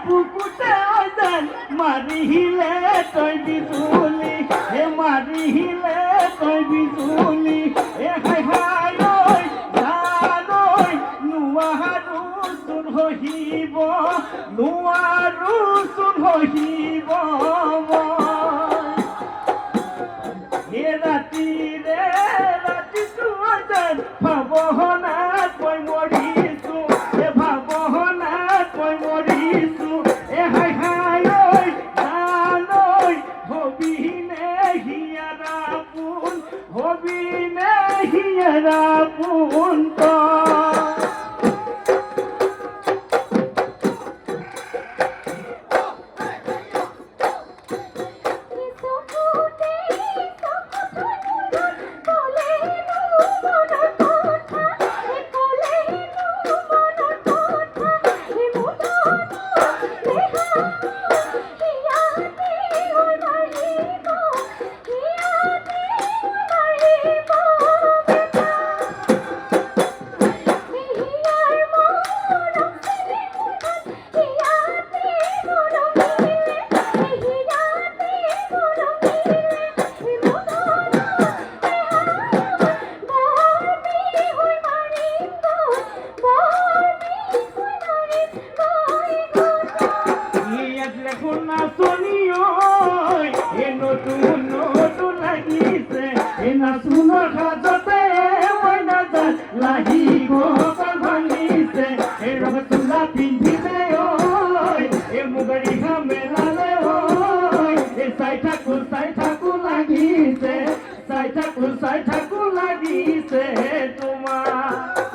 বুকুতে ওজন মাৰিলে তই বিজুলি হে মাৰিলে তই বিজুলি এ হাই হাই ঐ জানৈ নোৱাৰো চোন হহিব নোৱাৰো চোন হহিব হে ৰাতিৰে ৰাতিটো ওজন ভাৱনাত মই মৰিছো হে ভাৱনাত মই মৰিছো এ হাই হাই ঐ জানৈ হবিনে হিয়াৰা পোন হবিনে হিয়াৰা পোন চাই থাকো লাগিছে তোমাৰ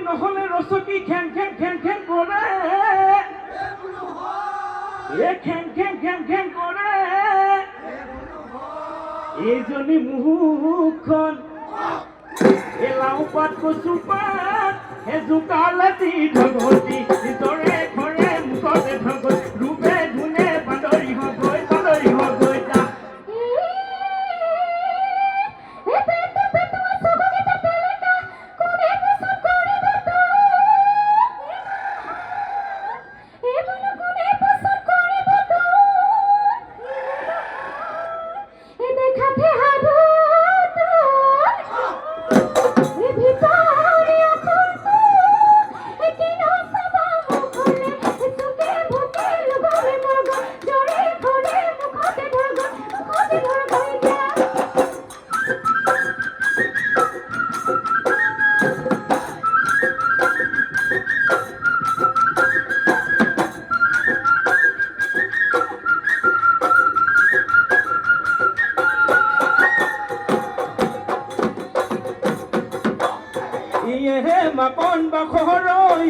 নহলে ৰচকি খেং খেং খেং খেং কৰে এ খেং খেং খেং খেং কৰে এইজনী মুখখন এ লাও পাত কচু পাত হে জোকালে দি ঢগতি ভিতৰে ঘৰে মুখতে ঢগতি ৰূপে ধুনে বান্দৰী হৈ গৈ যা ভিতৰে এখন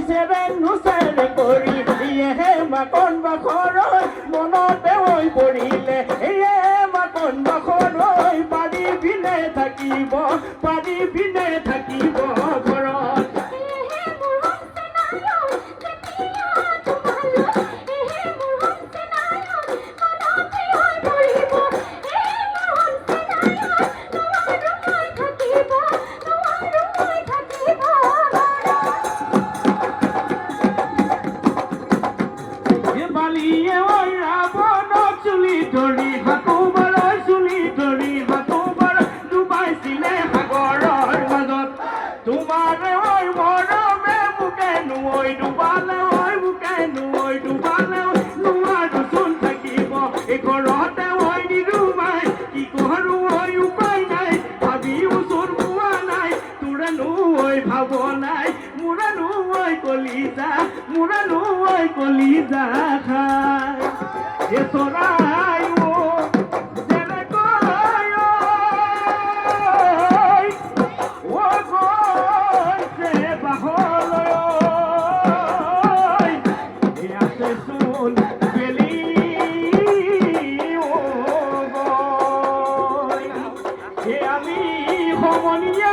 চেৰে নুচেৰে কৰি ইয়েহে মাকন বাখৰৈ মনতে হৈ পৰিলে এয়ে মাকন বাখৰৈ পাৰি পিনে থাকিব ঘৰত বালিয়ে ওই ৰাবণক চুলি ধৰি হাতোবাৰৰ চুলি ধৰি হাতোবাৰ ডুবাইছিলে সাগৰৰ মাজত তোমাৰে ঐ মৰমে মোকে নুই ডুবালে ঐ মোকে নুই ডুবালে নোৱাৰো চোন থাকিব এই ঘৰতে ঐ নিৰুমাই কি কৰো ঐ উপায় নাই ভাবিও চোন পোৱা নাই তোৰে নুই ভাব নাই মোৰে নুই কলিজা খাই এ চৰাই আমি সমনীয়া